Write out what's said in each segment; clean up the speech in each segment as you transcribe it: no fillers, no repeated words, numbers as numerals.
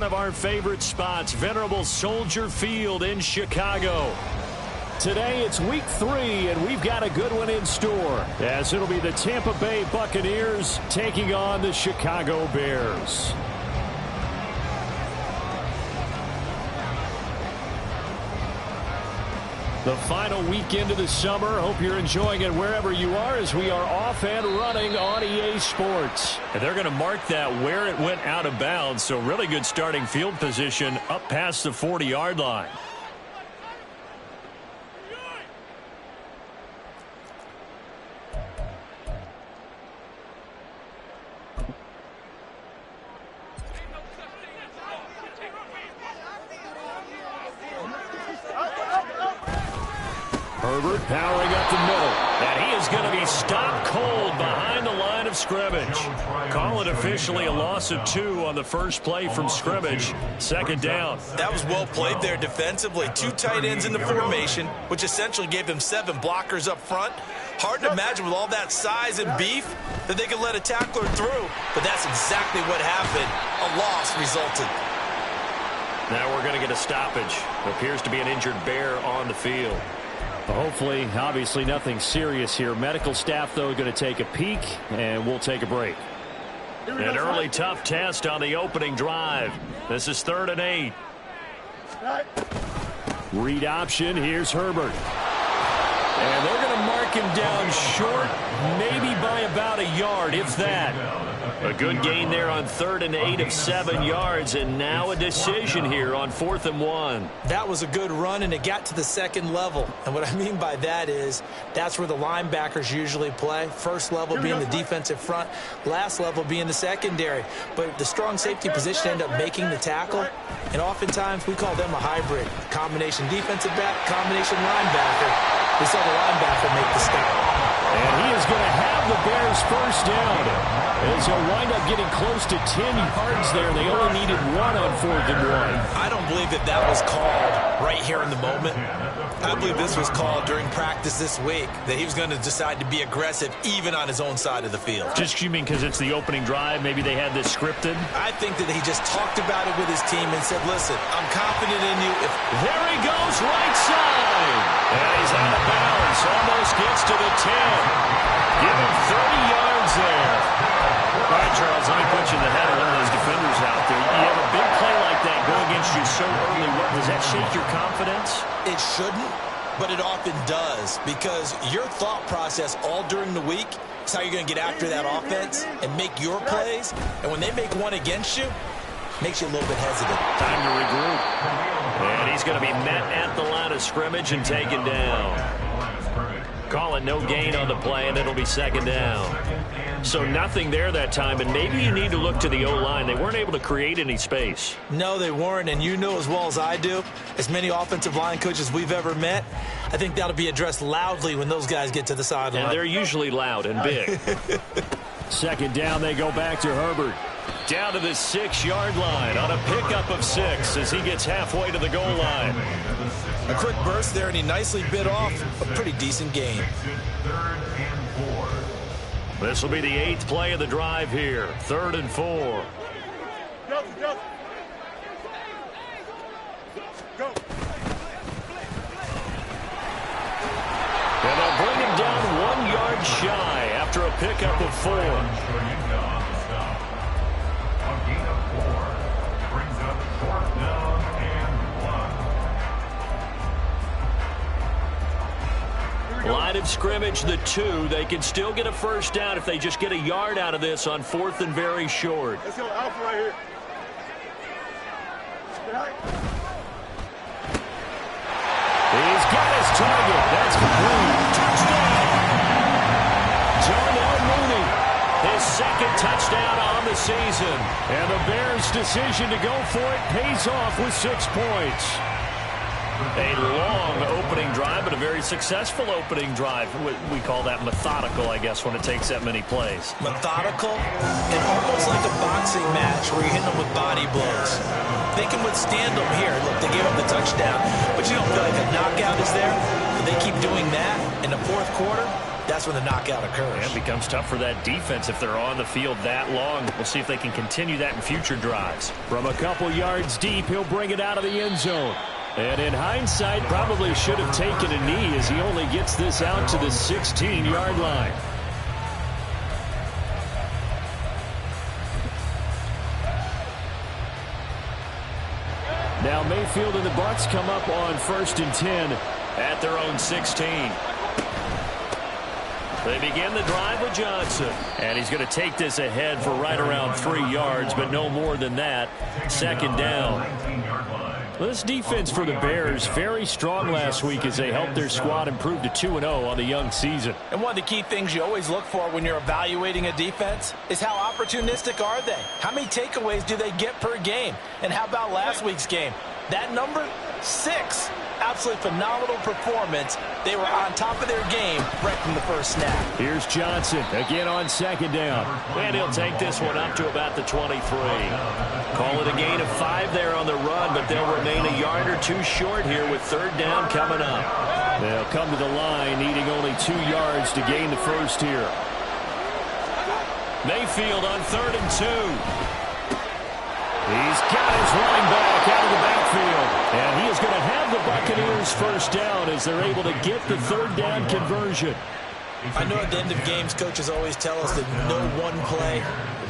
One of our favorite spots, Venerable Soldier Field in Chicago. Today it's week 3, and we've got a good one in store, as it'll be the Tampa Bay Buccaneers taking on the Chicago Bears. The final weekend of the summer. Hope you're enjoying it wherever you are, as we are off and running on EA Sports. And they're going to mark that where it went out of bounds, so really good starting field position up past the 40-yard line. Herbert powering up the middle. And he is going to be stopped cold behind the line of scrimmage. Call it officially a loss of 2 on the first play from scrimmage. Second down. That was well played there defensively. 2 tight ends in the formation, which essentially gave them 7 blockers up front. Hard to imagine with all that size and beef that they could let a tackler through. But that's exactly what happened. A loss resulted. Now we're going to get a stoppage. Appears to be an injured Bear on the field. Hopefully, obviously nothing serious here. Medical staff, though, going to take a peek, and we'll take a break. An early tough test on the opening drive. This is 3rd and 8. Read option. Here's Herbert. And they're going to mark him down short, maybe by about a yard, if that. A good gain there on 3rd and 8 of 7 yards, and now a decision here on 4th and 1. That was a good run, and it got to the second level. And what I mean by that is that's where the linebackers usually play. First level being the defensive front, last level being the secondary. But the strong safety position ended up making the tackle, and oftentimes we call them a hybrid. Combination defensive back, combination linebacker. We saw the linebacker make the stop. And he is going to have the Bears first down, as he'll wind up getting close to 10 yards there. They only needed 1 on 4th and 1. I don't believe that was called right here in the moment. I believe this was called during practice this week, that he was going to decide to be aggressive even on his own side of the field. Just you mean because it's the opening drive? Maybe they had this scripted? I think that he just talked about it with his team and said, listen, I'm confident in you. There he goes, right side. And he's out of bounds. Almost gets to the 10. Give him 30 yards there. All right, Charles, let me put you in the head of one of those defenders out there. You have a big play like that go against you so early. Does that shake your confidence? It shouldn't, but it often does, because your thought process all during the week is how you're going to get after that offense and make your plays. And when they make one against you, it makes you a little bit hesitant. Time to regroup. And he's going to be met at the line of scrimmage and taken down. Call it no gain on the play, and it'll be 2nd down. So nothing there that time, and maybe you need to look to the O-line. They weren't able to create any space. No, they weren't, and you know as well as I do, as many offensive line coaches we've ever met, I think that'll be addressed loudly when those guys get to the sideline. And they're usually loud and big. 2nd down, they go back to Herbert. Down to the 6-yard line on a pickup of 6 as he gets halfway to the goal line. A quick burst there, and he nicely bit off a pretty decent gain. This will be the 8th play of the drive here. 3rd and 4. Go. And they'll bring him down 1 yard shy after a pickup of 4. Line of scrimmage, the 2. They can still get a first down if they just get a yard out of this on 4th and very short. Let's go, Alpha right here. He's got his target. That's complete. Touchdown! Darnell Mooney, his 2nd touchdown on the season. And the Bears' decision to go for it pays off with 6 points. A long opening drive, but a very successful opening drive. We call that methodical, I guess, when it takes that many plays. Methodical and almost like a boxing match where you're hitting them with body blows. They can withstand them here. Look, they gave up the touchdown, but you don't feel like a knockout is there. But they keep doing that in the 4th quarter. That's that's when the knockout occurs. It becomes tough for that defense if they're on the field that long. We'll see if they can continue that in future drives. From a couple yards deep, he'll bring it out of the end zone. And in hindsight, probably should have taken a knee as he only gets this out to the 16-yard line. Now Mayfield and the Bucs come up on 1st and 10 at their own 16. They begin the drive with Johnson. And he's going to take this ahead for right around 3 yards, but no more than that. 2nd down. This defense for the Bears, very strong last week as they helped their squad improve to 2-0 on the young season. And one of the key things you always look for when you're evaluating a defense is how opportunistic are they? How many takeaways do they get per game? And how about last week's game? That number, 6. Absolutely phenomenal performance. They were on top of their game right from the first snap. Here's Johnson again on 2nd down. And he'll take this one up to about the 23. Call it a gain of 5 there on the run, but they'll remain a yard or 2 short here with 3rd down coming up. They'll come to the line needing only 2 yards to gain the first here. Mayfield on 3rd and 2. He's got his running back out of the backfield. And he is going to have the Buccaneers first down as they're able to get the 3rd down conversion. I know at the end of games, coaches always tell us that no one play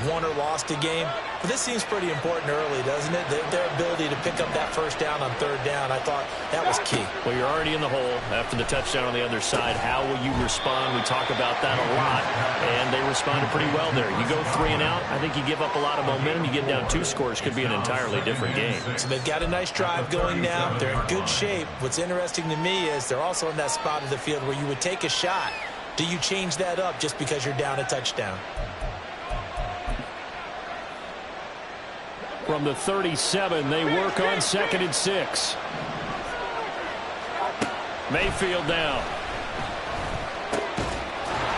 won or lost a game. But this seems pretty important early, doesn't it? Their ability to pick up that first down on 3rd down, I thought that was key. Well, you're already in the hole after the touchdown on the other side. How will you respond? We talk about that a lot, and they responded pretty well there. You go 3 and out, I think you give up a lot of momentum. You get down 2 scores, could be an entirely different game. So they've got a nice drive going now. They're in good shape. What's interesting to me is they're also in that spot of the field where you would take a shot. Do you change that up just because you're down a touchdown? From the 37, they work on 2nd and 6. Mayfield down.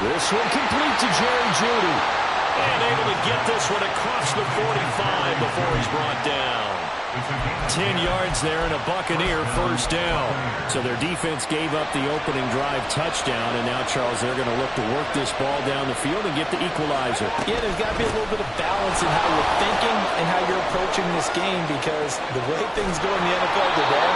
This one complete to Jerry Jeudy. And able to get this one across the 45 before he's brought down. 10 yards there and a Buccaneer first down. So their defense gave up the opening drive touchdown, and now, Charles, they're going to look to work this ball down the field and get the equalizer. Yeah, there's got to be a little bit of balance in how you're thinking and how you're approaching this game, because the way things go in the NFL today,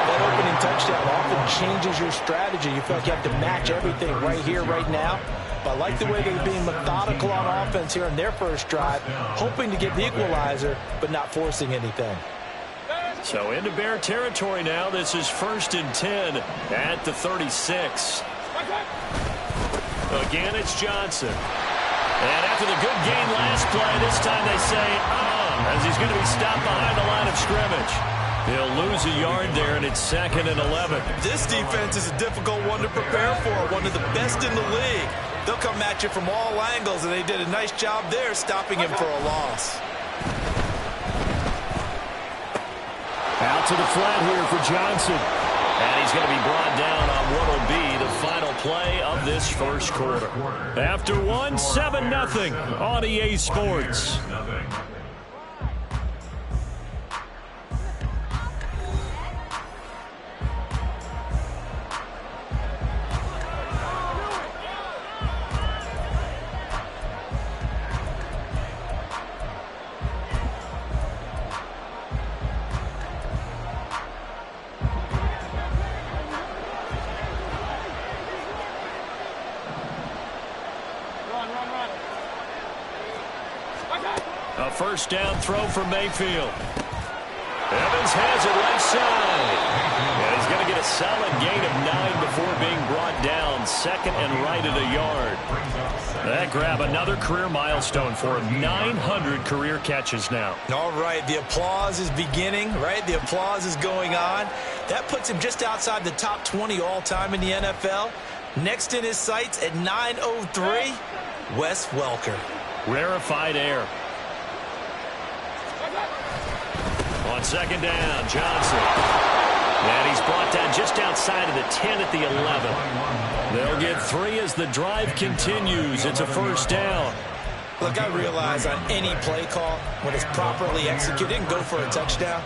that opening touchdown often changes your strategy. You feel like you have to match everything right here, right now. But I like the way they're being methodical on offense here in their first drive, hoping to get the equalizer, but not forcing anything. So into Bear territory now. This is 1st and 10 at the 36. Again, it's Johnson. And after the good gain last play, this time they say, as he's going to be stopped behind the line of scrimmage. He'll lose a yard there, and it's 2nd and 11. This defense is a difficult one to prepare for, one of the best in the league. They'll come at you from all angles, and they did a nice job there stopping him for a loss. Out to the flat here for Johnson. And he's going to be brought down on what will be the final play of this first quarter. After one, 7-0 on EA Sports. A first down throw from Mayfield. Evans has it right side. And he's going to get a solid gain of 9 before being brought down. 2nd and right at a yard. That grab, another career milestone for him. 900 career catches now. All right, the applause is beginning, right? The applause is going on. That puts him just outside the top 20 all-time in the NFL. Next in his sights at 903, Wes Welker. Rarefied air. On 2nd down, Johnson. And he's brought down just outside of the 10 at the 11. They'll get 3 as the drive continues. It's a first down. Look, I realize on any play call, when it's properly executed, it can go for a touchdown.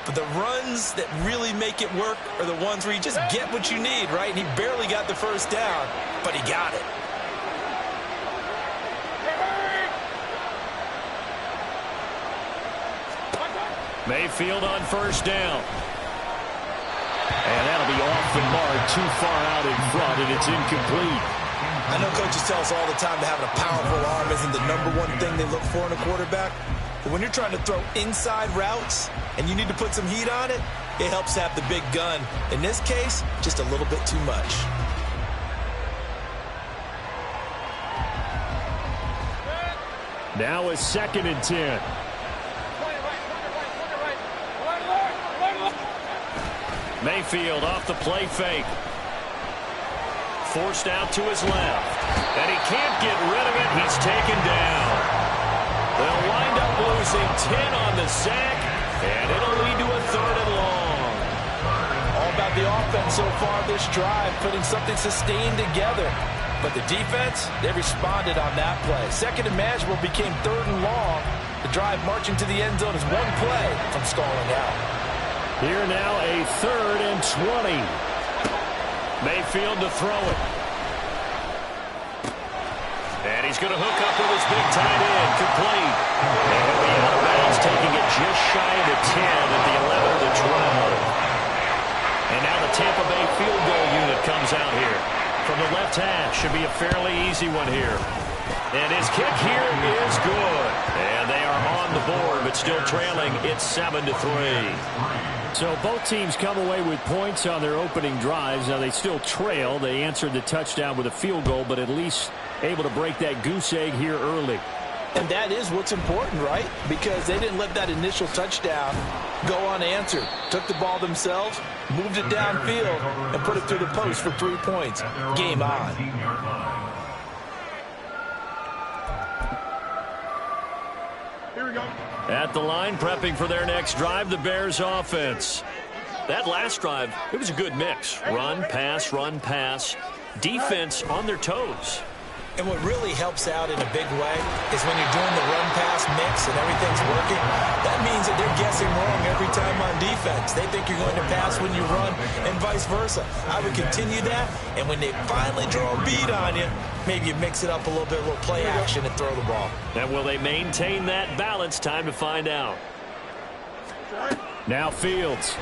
But the runs that really make it work are the ones where you just get what you need, right? And he barely got the first down, but he got it. Mayfield on first down. And that'll be off the mark, too far out in front, and it's incomplete. I know coaches tell us all the time that having a powerful arm isn't the #1 thing they look for in a quarterback. But when you're trying to throw inside routes and you need to put some heat on it, it helps have the big gun. In this case, just a little bit too much. Now it's 2nd and 10. Mayfield off the play fake. Forced out to his left. And he can't get rid of it. He's taken down. They'll wind up losing 10 on the sack, and it'll lead to a 3rd and long. All about the offense so far this drive, putting something sustained together. But the defense, they responded on that play. 2nd and manageable became 3rd and long. The drive marching to the end zone is one play from stalling out. Here now a 3rd and 20. Mayfield to throw it. And he's going to hook up with his big tight end. Complete. And he'll be out of bounds, taking it just shy of the 10 at the 11 of the 12. And now the Tampa Bay field goal unit comes out here. From the left hash, should be a fairly easy one here. And his kick here is good. And they are on the board, but still trailing. It's 7-3. So both teams come away with points on their opening drives. Now they still trail. They answered the touchdown with a field goal, but at least able to break that goose egg here early. And that is what's important, right? Because they didn't let that initial touchdown go unanswered. Took the ball themselves, moved it downfield, and put it through the post for 3 points. Game on. Here we go. At the line, prepping for their next drive, the Bears offense. That last drive, it was a good mix. Run, pass, defense on their toes. And what really helps out in a big way is when you're doing the run-pass mix and everything's working, that means that they're guessing wrong every time on defense. They think you're going to pass when you run and vice versa. I would continue that, and when they finally draw a beat on you, maybe you mix it up a little bit, a little play action and throw the ball. And will they maintain that balance? Time to find out. Now Fields.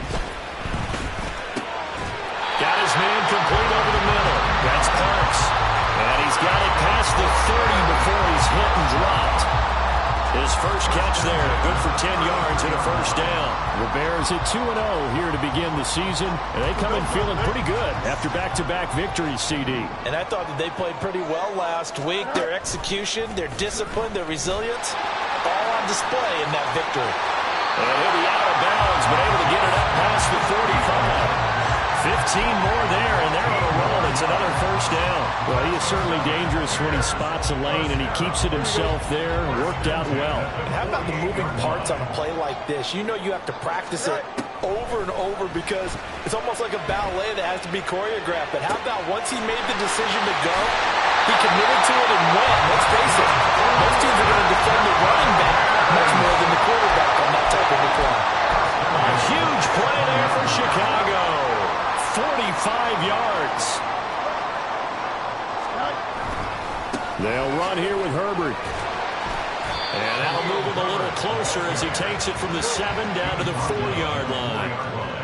Got his man complete over the middle. That's Parks. And he's got it past the 30 before he's hit and dropped. His first catch there, good for 10 yards and a first down. The Bears at 2-0 here to begin the season, and they come in feeling pretty good after back-to-back victories, CD. And I thought that they played pretty well last week. Their execution, their discipline, their resilience, all on display in that victory. And he'll be out of bounds, but able to get it up past the 45. 15 more there, and they're on a roll. It's another first down. Well, he is certainly dangerous when he spots a lane, and he keeps it himself there. Worked out well. And how about the moving parts on a play like this? You know you have to practice it over and over because it's almost like a ballet that has to be choreographed. But how about once he made the decision to go, he committed to it and went. Let's face it, most teams are going to defend the running back much more than the quarterback on that type of a play. A huge play there for Chicago. 45 yards. They'll run here with Herbert. And that'll move him a little closer as he takes it from the 7 down to the 4-yard line.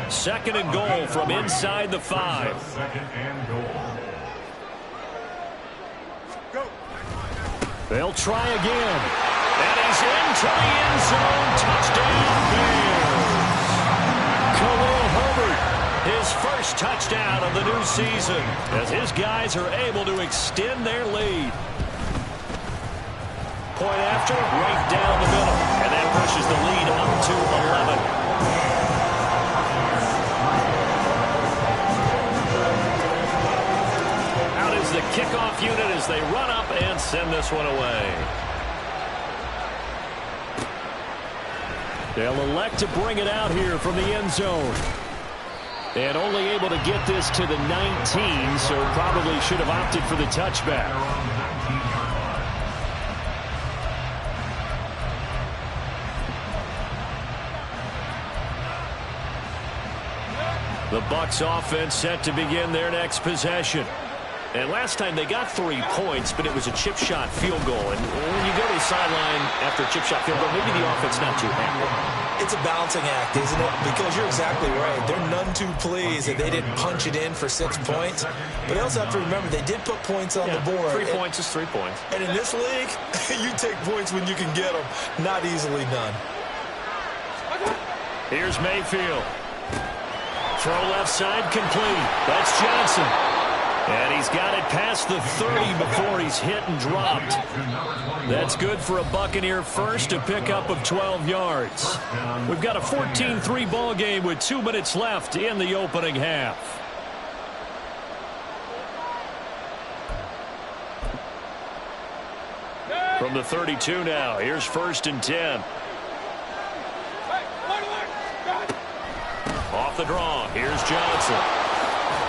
2nd and goal from inside the 5. They'll try again. And he's into the end zone. Touchdown, Bears. Khalil Herbert. His first touchdown of the new season as his guys are able to extend their lead. Point after, right down the middle. And that pushes the lead up to 11. Out is the kickoff unit as they run up and send this one away. They'll elect to bring it out here from the end zone. And only able to get this to the 19, so probably should have opted for the touchback. The Bucs offense set to begin their next possession. And last time they got 3 points, but it was a chip shot field goal. And when you go to the sideline after a chip shot field goal, maybe the offense not too happy. It's a balancing act, isn't it? Because you're exactly right. They're none too pleased that they didn't punch it in for 6 points. But they also have to remember they did put points on the board. 3 points is 3 points. And in this league, you take points when you can get them. Not easily done. Here's Mayfield. Throw left side complete. That's Johnson. And he's got it past the 30 before he's hit and dropped. That's good for a Buccaneer first, a pickup of 12 yards. We've got a 14-3 ball game with 2 minutes left in the opening half. From the 32 now, here's 1st and 10. Off the draw, here's Johnson.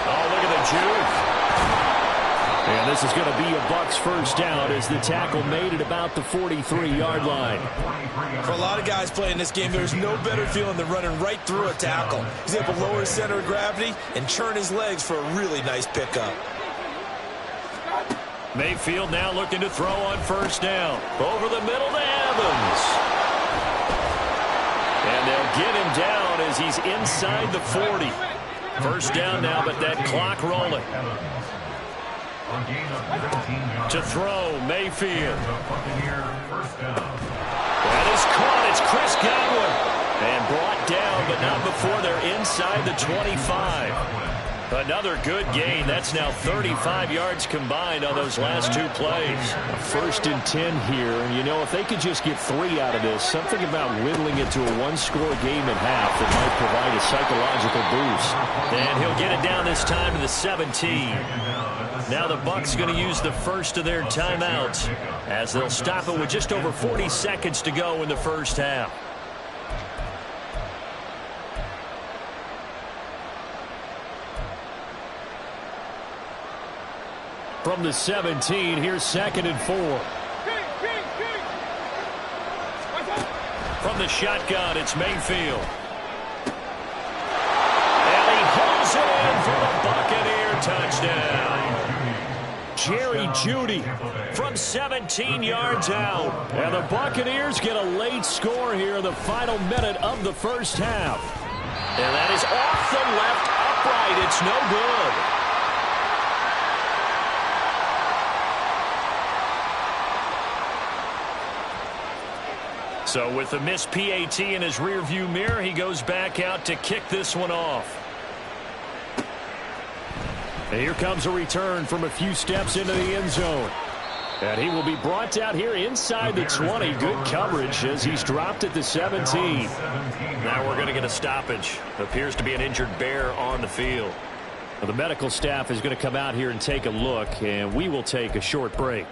Oh, look at the juke. And this is going to be a Bucs first down as the tackle made at about the 43-yard line. For a lot of guys playing this game, there's no better feeling than running right through a tackle. He's able to lower his center of gravity and churn his legs for a really nice pickup. Mayfield now looking to throw on 1st down. Over the middle to Evans. And they'll get him down as he's inside the 40. 1st down now, but that clock rolling. To throw, Mayfield. That is caught. It's Chris Godwin. And brought down, but not before they're inside the 25. Another good gain. That's now 35 yards combined on those last 2 plays. 1st and 10 here. And, you know, if they could just get 3 out of this, something about whittling it to a 1-score game at half that might provide a psychological boost. And he'll get it down this time to the 17. Now the Bucs going to use the first of their timeouts as they'll stop it with just over 40 seconds to go in the first half. From the 17, here's 2nd and 4. From the shotgun, it's Mayfield. And he holds it in for the Buccaneer touchdown. Jerry Jeudy from 17 yards out. And the Buccaneers get a late score here in the final minute of the first half. And that is off the left upright. It's no good. So with the missed PAT in his rearview mirror, he goes back out to kick this one off. And here comes a return from a few steps into the end zone. And he will be brought down here inside the 20. Good coverage as he's dropped at the 17. Now we're going to get a stoppage. Appears to be an injured Bear on the field. Well, the medical staff is going to come out here and take a look, and we will take a short break.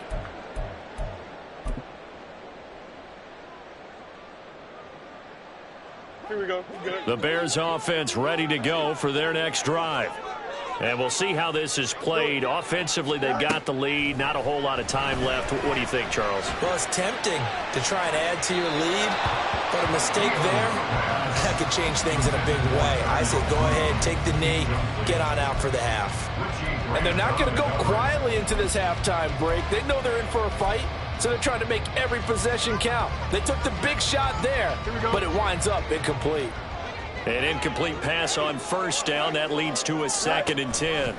Here we go. The Bears offense ready to go for their next drive. And we'll see how this is played. Offensively, they've got the lead. Not a whole lot of time left. What do you think, Charles? Well, it's tempting to try and add to your lead, but a mistake there, that could change things in a big way. I say go ahead, take the knee, get on out for the half. And they're not going to go quietly into this halftime break. They know they're in for a fight, so they're trying to make every possession count. They took the big shot there, but it winds up incomplete. An incomplete pass on 1st down. That leads to a 2nd and 10.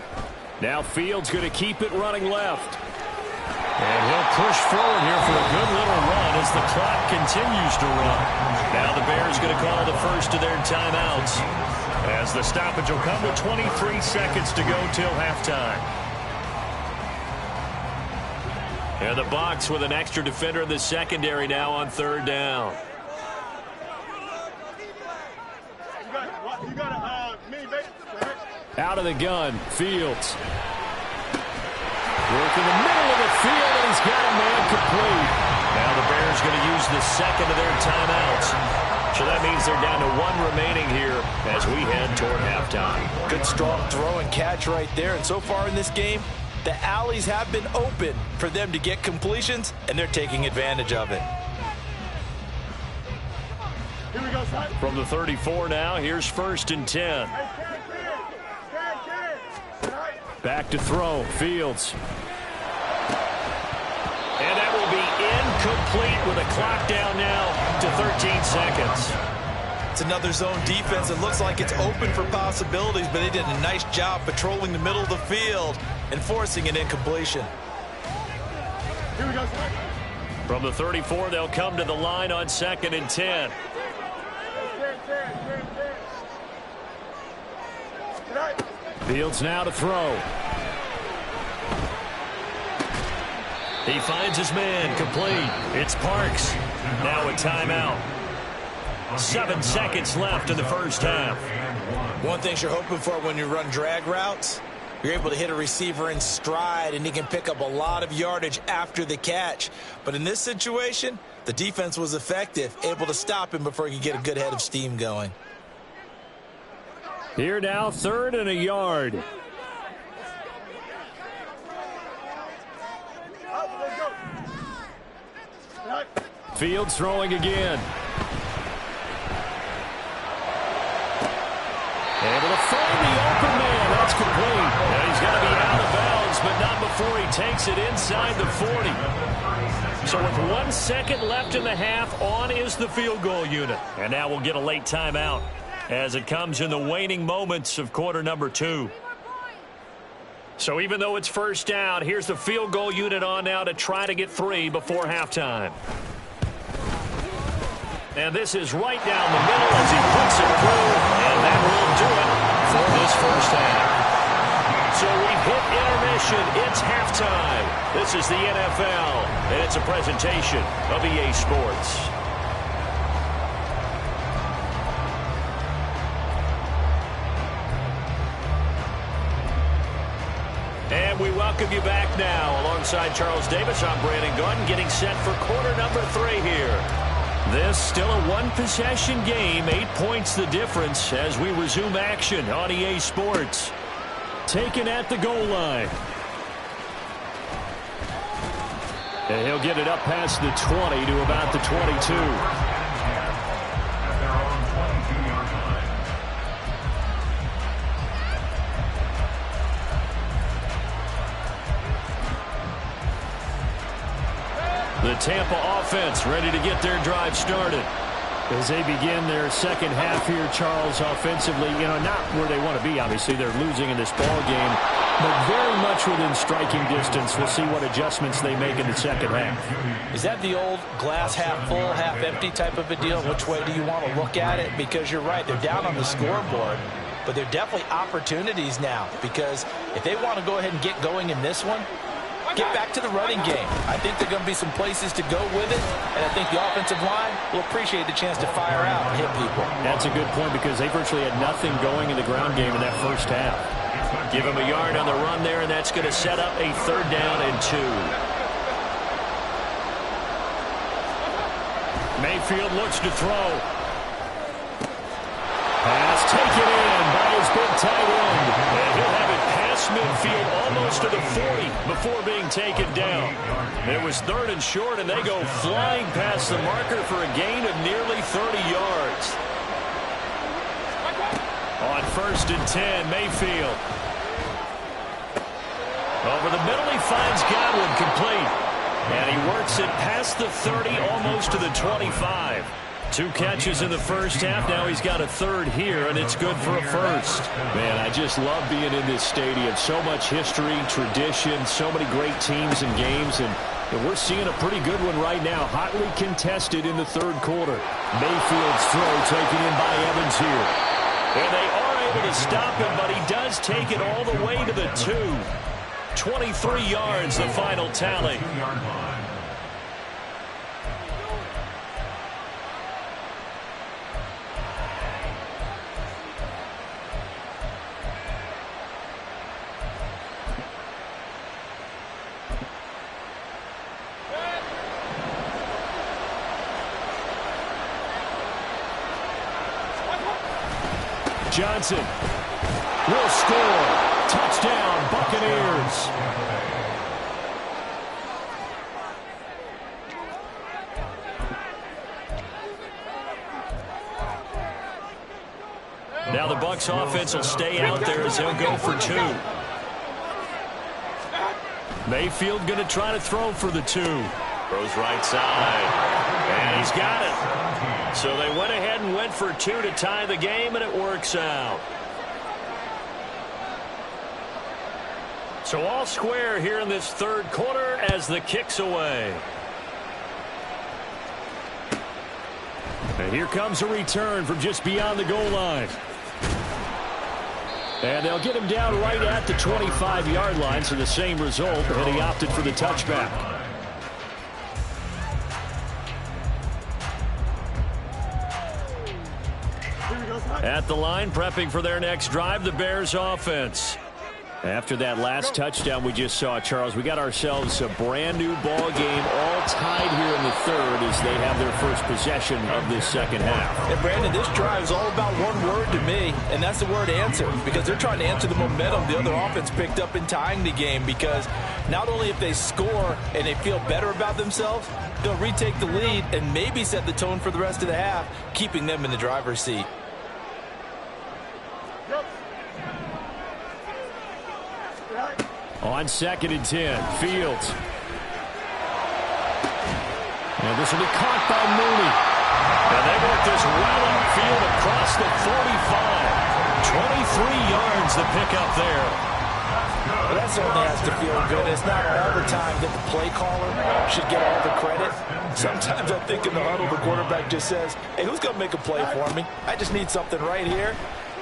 Now Fields going to keep it running left. And he'll push forward here for a good little run as the clock continues to run. Now the Bears going to call the first of their timeouts, as the stoppage will come with 23 seconds to go till halftime. And the Bucs with an extra defender in the secondary now on 3rd down. Out of the gun, Fields. Work in the middle of the field, and he's got a man complete. Now the Bears going to use the 2nd of their timeouts. So that means they're down to 1 remaining here as we head toward halftime. Good strong throw and catch right there. And so far in this game, the alleys have been open for them to get completions, and they're taking advantage of it. Here we go, son. From the 34 now, here's 1st and 10. Back to throw, Fields. And that will be incomplete with a clock down now to 13 seconds. It's another zone defense. It looks like it's open for possibilities, but they did a nice job patrolling the middle of the field and forcing an incompletion. Here we go. From the 34, they'll come to the line on 2nd and 10. Fields now to throw. He finds his man, complete. It's Parks. Now a timeout. 7 seconds left in the first half. One thing you're hoping for when you run drag routes, you're able to hit a receiver in stride, and he can pick up a lot of yardage after the catch. But in this situation, the defense was effective, able to stop him before he could get a good head of steam going. Here now, 3rd and a yard. Fields throwing again. Able to find the open man. That's complete. And he's got to be out of bounds, but not before he takes it inside the 40. So with 1 second left in the half, on is the field goal unit. And now we'll get a late timeout as it comes in the waning moments of quarter number 2. So even though it's first down, here's the field goal unit on now to try to get 3 before halftime. And this is right down the middle as he puts it through, and that will do it for this first half. So we've hit intermission. It's halftime. This is the NFL, and it's a presentation of EA Sports. And we welcome you back now. Alongside Charles Davis, I'm Brandon Gaudin, getting set for quarter number 3 here. This still a one-possession game, 8 points the difference as we resume action on EA Sports. Taken at the goal line. And he'll get it up past the 20 to about the 22. The Tampa offense ready to get their drive started. As they begin their second half here, Charles, offensively, not where they want to be. Obviously, they're losing in this ball game, but very much within striking distance. We'll see what adjustments they make in the second half. Is that the old glass half full, half empty type of a deal? Which way do you want to look at it? Because you're right, they're down on the scoreboard, but they're definitely opportunities now, because if they want to go ahead and get going in this one, get back to the running game. I think there are going to be some places to go with it, and I think the offensive line will appreciate the chance to fire out and hit people. That's a good point, because they virtually had nothing going in the ground game in that first half. Give him a yard on the run there, and that's going to set up a 3rd down and 2. Mayfield looks to throw. Pass taken in by his big tight end. And he'll have it past midfield almost to the 40 before being taken down. It was 3rd and short, and they go flying past the marker for a gain of nearly 30 yards. On 1st and 10, Mayfield. Over the middle, he finds Godwin, complete. And he works it past the 30, almost to the 25. 2 catches in the first half. Now he's got a 3rd here, and it's good for a 1st. Man, I just love being in this stadium. So much history, tradition, so many great teams and games, and we're seeing a pretty good one right now. Hotly contested in the 3rd quarter. Mayfield's throw taken in by Evans here. And they are able to stop him, but he does take it all the way to the 2. 23 yards, the final tally. Johnson will score. Touchdown, Buccaneers. Now the Bucs offense will stay out there as they'll go for 2. Mayfield going to try to throw for the 2. Throws right side. And he's got it. So they went ahead and went for 2 to tie the game, and it works out. So all square here in this third quarter as the kick's away. And here comes a return from just beyond the goal line. And they'll get him down right at the 25-yard line, so the same result, and he opted for the touchback. At the line, prepping for their next drive, the Bears offense. After that last touchdown we just saw, Charles, we got ourselves a brand new ball game, all tied here in the third as they have their first possession of this second half. And Brandon, this drive is all about one word to me, and that's the word answer, because they're trying to answer the momentum the other offense picked up in tying the game, because not only if they score and they feel better about themselves, they'll retake the lead and maybe set the tone for the rest of the half, keeping them in the driver's seat. On 2nd and 10, Fields. And this will be caught by Mooney. And they work this well upfield across the 45. 23 yards the pickup there. Well, that certainly has to feel good. It's not all the time that the play caller should get all the credit. Sometimes I think in the huddle the quarterback just says, hey, who's going to make a play for me? I just need something right here.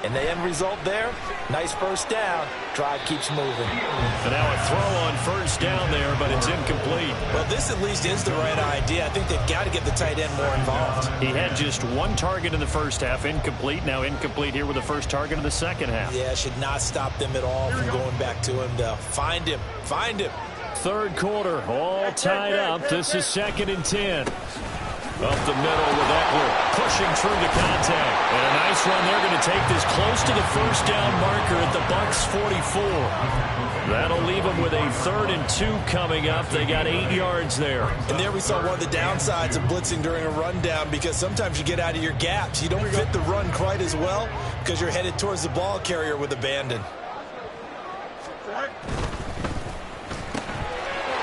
And the end result there, nice first down. Drive keeps moving. And now a throw on first down there, but it's incomplete. Well, this at least is the right idea. I think they've got to get the tight end more involved. He had just one target in the first half, incomplete. Now incomplete here with the first target of the second half. Yeah, should not stop them at all from going back to him to find him. Find him. Third quarter, all tied up. This is 2nd and 10. Up the middle with Eckler, pushing through the contact. And a nice run. They're going to take this close to the first down marker at the Bucs 44. That'll leave them with a 3rd and 2 coming up. They got 8 yards there. And there we saw one of the downsides of blitzing during a rundown, because sometimes you get out of your gaps. You don't fit the run quite as well because you're headed towards the ball carrier with abandon.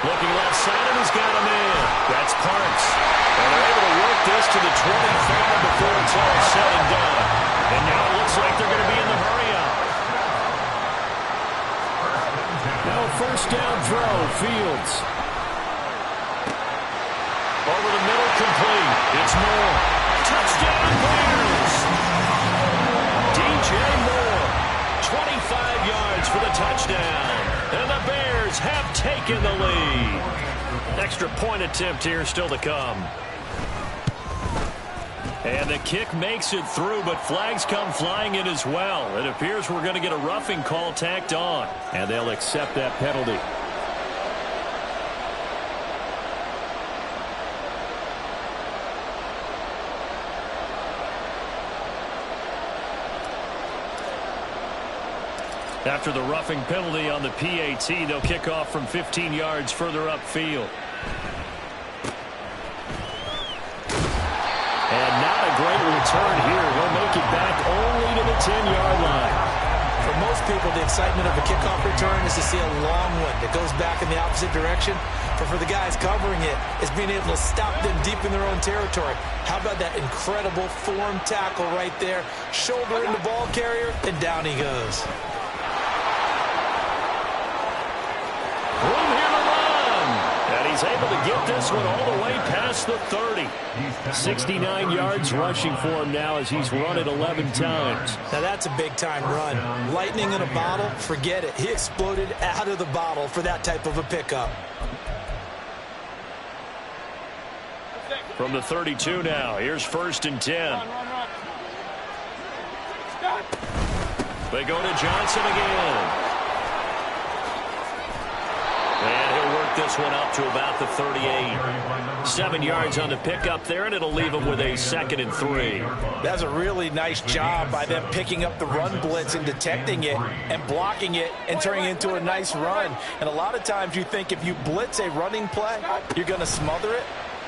Looking left side, and he's got him in. That's Parks. And they're able to work this to the 25 before it's all said and done. And now it looks like they're going to be in the hurry-up. Now first down throw, Fields. Over the middle, complete. It's Moore. Touchdown, Bears! DJ Moore, 25 yards for the touchdown. And the Bears have taken the lead. Extra point attempt here still to come. And the kick makes it through, but flags come flying in as well. It appears we're going to get a roughing call tacked on, and they'll accept that penalty. After the roughing penalty on the PAT, they'll kick off from 15 yards further upfield. And not a great return here. He'll make it back only to the 10-yard line. For most people, the excitement of a kickoff return is to see a long one that goes back in the opposite direction. But for the guys covering it, it's being able to stop them deep in their own territory. How about that incredible form tackle right there? Shoulder in the ball carrier, and down he goes. Room here to run. And he's able to get this one all the way past the 30. 69 yards rushing for him now as he's run it 11 times. Now that's a big-time run. Lightning in a bottle, forget it. He exploded out of the bottle for that type of a pickup. From the 32 now, here's 1st and 10. They go to Johnson again. And he'll work this one up to about the 38. 7 yards on the pickup there, and it'll leave him with a 2nd and 3. That's a really nice job by them picking up the run blitz and detecting it and blocking it and turning it into a nice run. And a lot of times you think if you blitz a running play, you're going to smother it.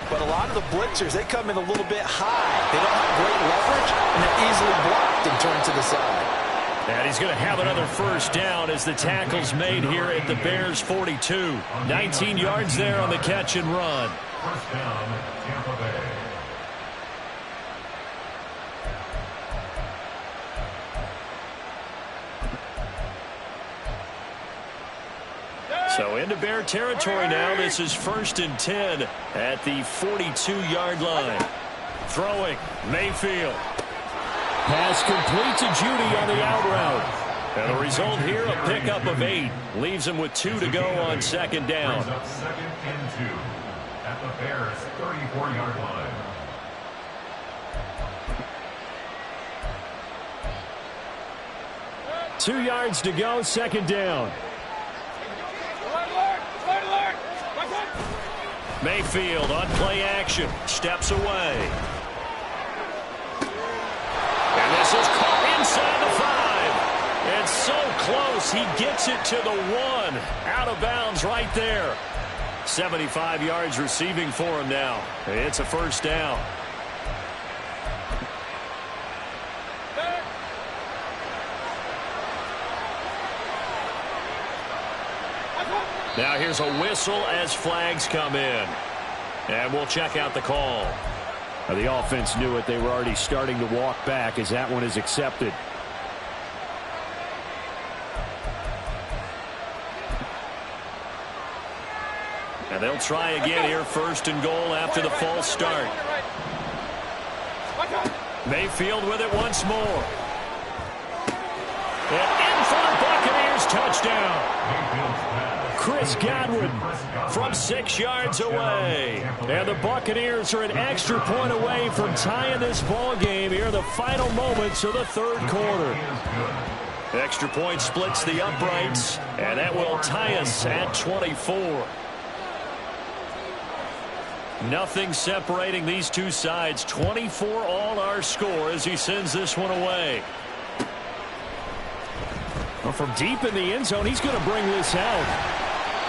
But a lot of the blitzers, they come in a little bit high. They don't have great leverage, and they're easily blocked and turned to the side. And he's going to have another first down as the tackle's made here at the Bears 42. 19 yards there on the catch and run. So into Bear territory now. This is 1st and 10 at the 42-yard line. Throwing, Mayfield. Pass complete to Judy on the out route. And the result here, a pickup of 8. Leaves him with 2 to go on 2nd down. 2nd and 2 at the Bears' 34-yard line. Two yards to go, 2nd down. Mayfield on play action, steps away. And this is caught inside the 5. It's so close, he gets it to the 1. Out of bounds right there. 75 yards receiving for him now. It's a 1st down. Now here's a whistle as flags come in. And we'll check out the call. Now the offense knew it. They were already starting to walk back as that one is accepted. And they'll try again here, 1st and goal after the false start. Mayfield with it once more. And in for the Buccaneers, touchdown. Chris Godwin from 6 yards away. And the Buccaneers are an extra point away from tying this ball game here in the final moments of the 3rd quarter. Extra point splits the uprights, and that will tie us at 24. Nothing separating these two sides. 24 all our score as he sends this one away. Well, from deep in the end zone, he's going to bring this out.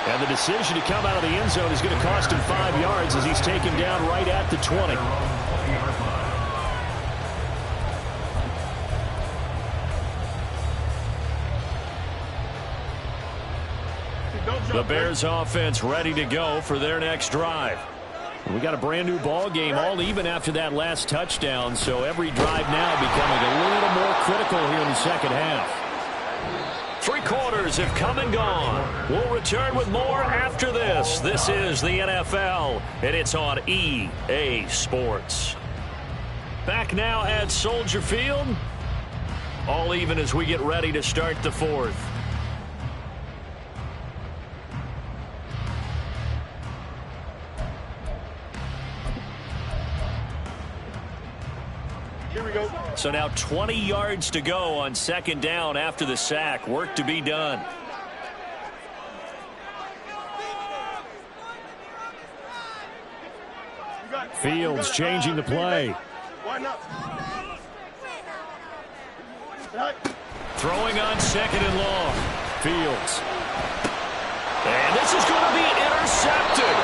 And the decision to come out of the end zone is going to cost him 5 yards as he's taken down right at the 20. The Bears offense ready to go for their next drive. We got a brand new ball game, all even after that last touchdown, so every drive now becoming a little more critical here in the 2nd half. 3 quarters have come and gone. We'll return with more after this. This is the NFL, and it's on EA Sports. Back now at Soldier Field. All even as we get ready to start the 4th. Here we go. So now 20 yards to go on 2nd down after the sack. Work to be done. Fields changing the play. Throwing on 2nd and long. Fields. And this is going to be intercepted.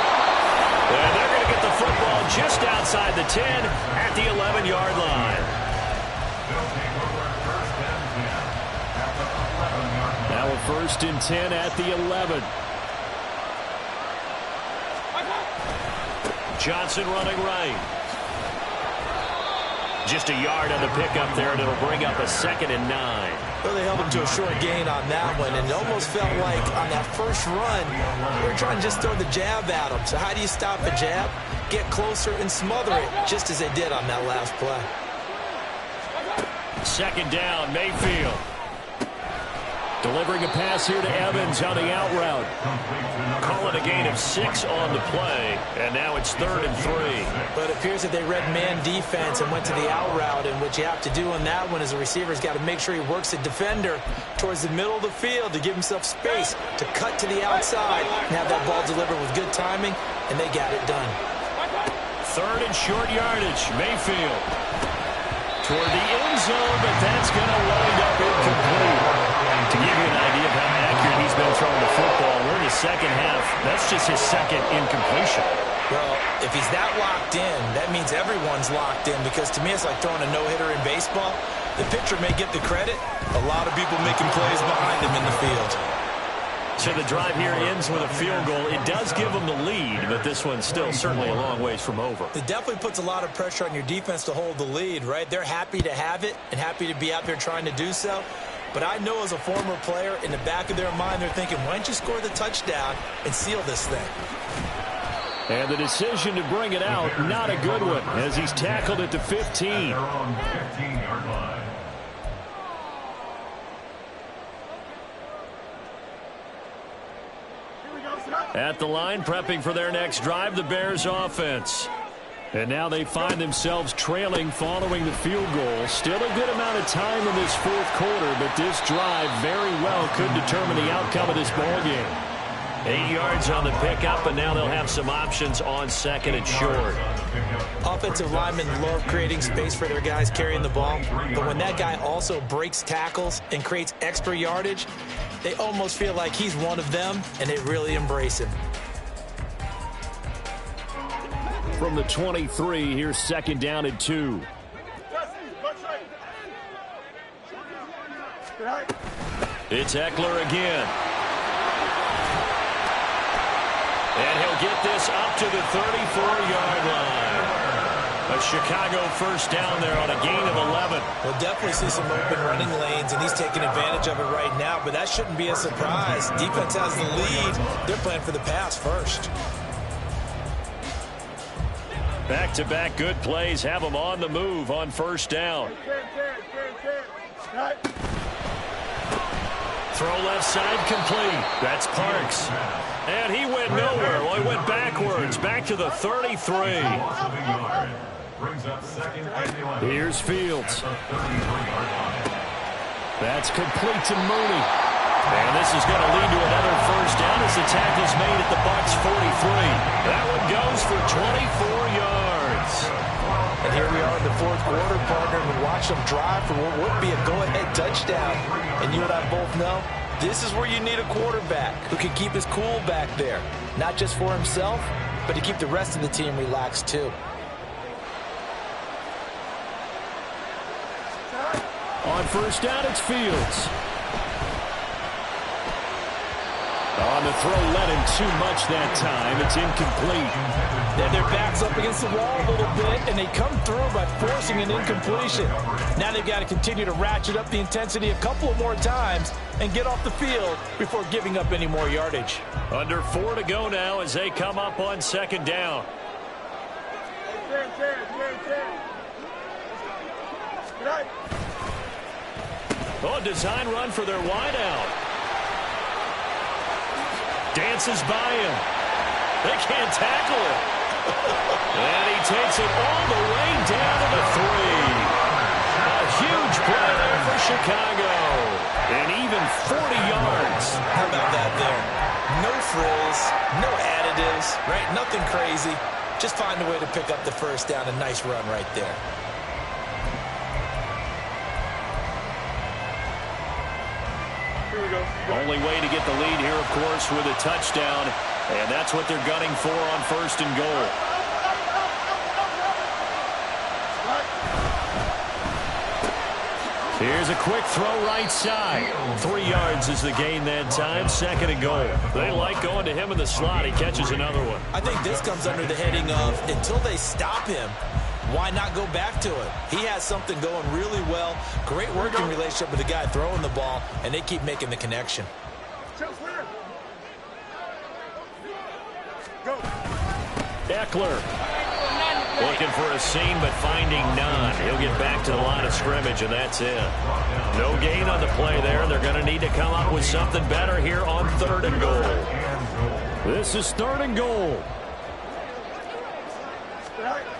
And they're going to get the football just outside the 10 at the 11-yard line. Now a 1st and 10 at the 11. Johnson running right. Just a yard on the pickup there, and it'll bring up a 2nd and 9. Well, they held him to a short gain on that one, and it almost felt like on that first run, they were trying to just throw the jab at him. So how do you stop a jab? Get closer and smother it, just as they did on that last play. 2nd down, Mayfield. Delivering a pass here to Evans on the out route. Call it a gain of 6 on the play, and now it's 3rd and 3. But it appears that they read man defense and went to the out route, and what you have to do on that one is the receiver's got to make sure he works the defender towards the middle of the field to give himself space to cut to the outside and have that ball delivered with good timing, and they got it done. 3rd and short yardage, Mayfield. Toward the end zone, but that's going to wind up incomplete. To give you an idea of how accurate he's been throwing the football, we're in the 2nd half. That's just his 2nd incompletion. Well, if he's that locked in, that means everyone's locked in, because to me it's like throwing a no-hitter in baseball. The pitcher may get the credit. A lot of people making plays behind him in the field. So the drive here ends with a field goal. It does give them the lead, but this one's still certainly a long ways from over. It definitely puts a lot of pressure on your defense to hold the lead, right? They're happy to have it and happy to be out there trying to do so. But I know as a former player, in the back of their mind, they're thinking, why don't you score the touchdown and seal this thing? And the decision to bring it out, not a good one, as he's tackled at the 15. They're on the 15-yard line. At the line, prepping for their next drive, the Bears offense. And now they find themselves trailing following the field goal. Still a good amount of time in this fourth quarter, but this drive very well could determine the outcome of this ballgame. 8 yards on the pickup, and now they'll have some options on second and short. Offensive linemen love creating space for their guys carrying the ball, but when that guy also breaks tackles and creates extra yardage, they almost feel like he's one of them, and they really embrace him. From the 23, here's second down and 2. It's Eckler again. And he'll get this up to the 34-yard line. A Chicago first down there on a gain of 11. We'll definitely see some open running lanes, and he's taking advantage of it right now, but that shouldn't be a surprise. Defense has the lead. They're playing for the pass first. Back-to-back good plays have them on the move on first down. Throw left side complete. That's Parks. And he went nowhere. Well, he went backwards. Back to the 33. Here's Fields. That's complete to Mooney. And this is going to lead to another first down as the tackle's made at the Bucs 43. That one goes for 24 yards. And here we are in the fourth quarter, partner, and we watch them drive for what would be a go-ahead touchdown. And you and I both know this is where you need a quarterback who can keep his cool back there. Not just for himself, but to keep the rest of the team relaxed too. On first down, it's Fields. On the throw, led him too much that time. It's incomplete. Their back's up against the wall a little bit, and they come through by forcing an incompletion. Now they've got to continue to ratchet up the intensity a couple of more times and get off the field before giving up any more yardage. Under 4 to go now as they come up on second down. Oh, design run for their wideout. Dances by him. They can't tackle him. And he takes it all the way down to the 3. A huge play there for Chicago. And even 40 yards. How about that there? No frills, no additives, right? Nothing crazy. Just find a way to pick up the first down. A nice run right there. Only way to get the lead here, of course, with a touchdown. And that's what they're gunning for on first and goal. Here's a quick throw right side. 3 yards is the gain that time. Second and goal. They like going to him in the slot. He catches another one. I think this comes under the heading of until they stop him, why not go back to it? He has something going really well. Great working relationship with the guy throwing the ball, and they keep making the connection. Eckler looking for a seam, but finding none. He'll get back to the line of scrimmage, and that's it. No gain on the play there. They're going to need to come up with something better here on third and goal. This is third and goal.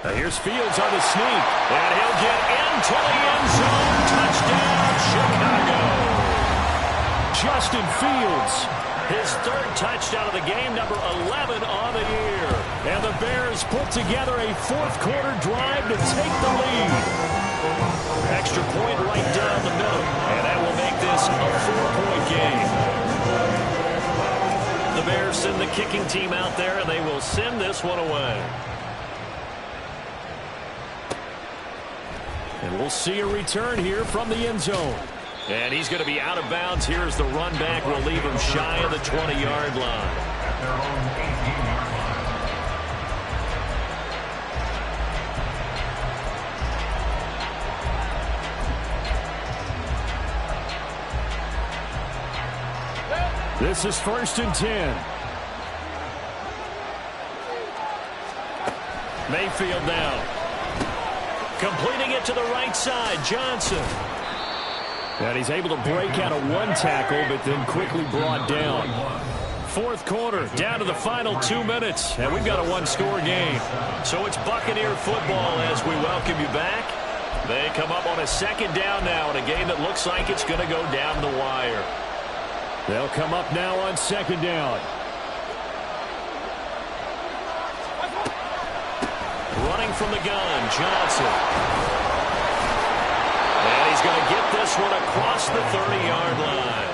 Now here's Fields on the sneak, and he'll get into the end zone. Touchdown, Chicago. Justin Fields, his third touchdown of the game, number 11 on the year. And the Bears put together a fourth quarter drive to take the lead. Extra point right down the middle, and that will make this a 4-point game. The Bears send the kicking team out there, and they will send this one away. And we'll see a return here from the end zone. And he's going to be out of bounds. Here's the run back. We'll leave him shy of the 20-yard line. At their own 18-yard line. This is 1st and 10. Mayfield now. Completing it to the right side, Johnson. And he's able to break out of one tackle, but then quickly brought down. 4th quarter, down to the final 2 minutes, and we've got a one-score game. So it's Buccaneer football as we welcome you back. They come up on a 2nd down now in a game that looks like it's going to go down the wire. They'll come up now on 2nd down. Running from the gun, Johnson. And he's going to get this one across the 30-yard line.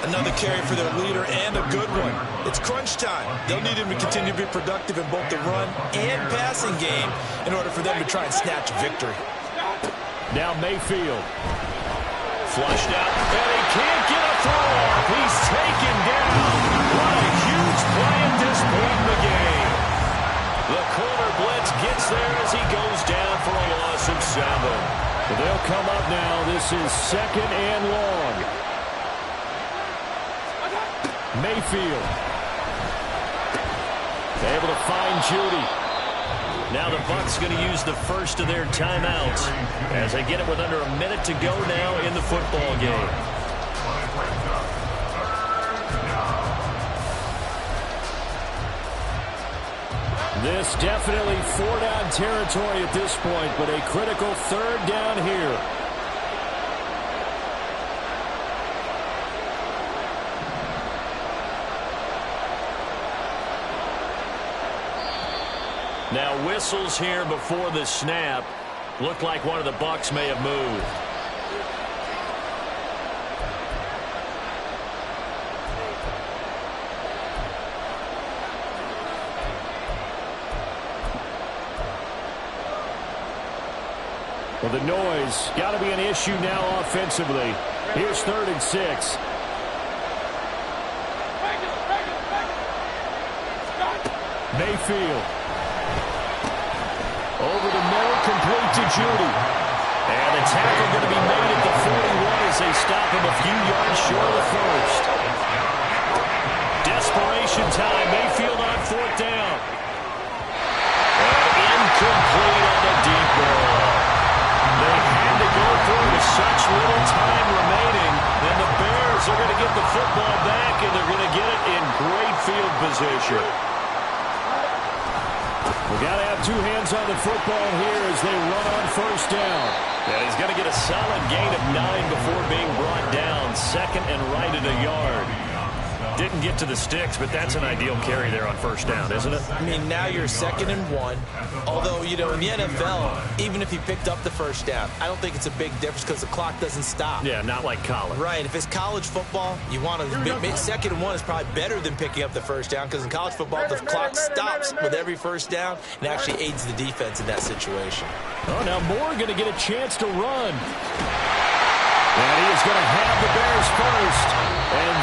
Another carry for their leader and a good one. It's crunch time. They'll need him to continue to be productive in both the run and passing game in order for them to try and snatch victory. Now Mayfield. Flushed out, and he can't get a throw off. He's taken down. What a huge play at this point in the game. The corner blitz gets there as he goes down for a loss of 7. They'll come up now. This is 2nd and long. Mayfield. Able to find Judy. Now the Bucs going to use the first of their timeouts as they get it with under a minute to go now in the football game. This definitely 4-down territory at this point, but a critical 3rd down here. Now whistles here before the snap. Looked like one of the Bucs may have moved. Well, the noise got to be an issue now offensively. Here's 3rd and 6. Mayfield. Over the middle, complete to Judy. And the tackle going to be made at the 41 as they stop him a few yards short of the first. Desperation time. Mayfield on 4th down. And incomplete on the deep ball. They had to go for it with such little time remaining. And the Bears are going to get the football back, and they're going to get it in great field position. We got to have 2 hands on the football here as they run on 1st down. And he's going to get a solid gain of 9 before being brought down. 2nd and right at a yard. Didn't get to the sticks, but that's an ideal carry there on 1st down, isn't it? I mean, now you're 2nd and 1. Although, you know, in the NFL, even if he picked up the 1st down, I don't think it's a big difference because the clock doesn't stop. Yeah, not like college. Right. If it's college football, you want to 2nd and 1 is probably better than picking up the 1st down because in college football, the clock stops with every 1st down and actually aids the defense in that situation. Oh, now Moore going to get a chance to run. And he is going to have the Bears first. And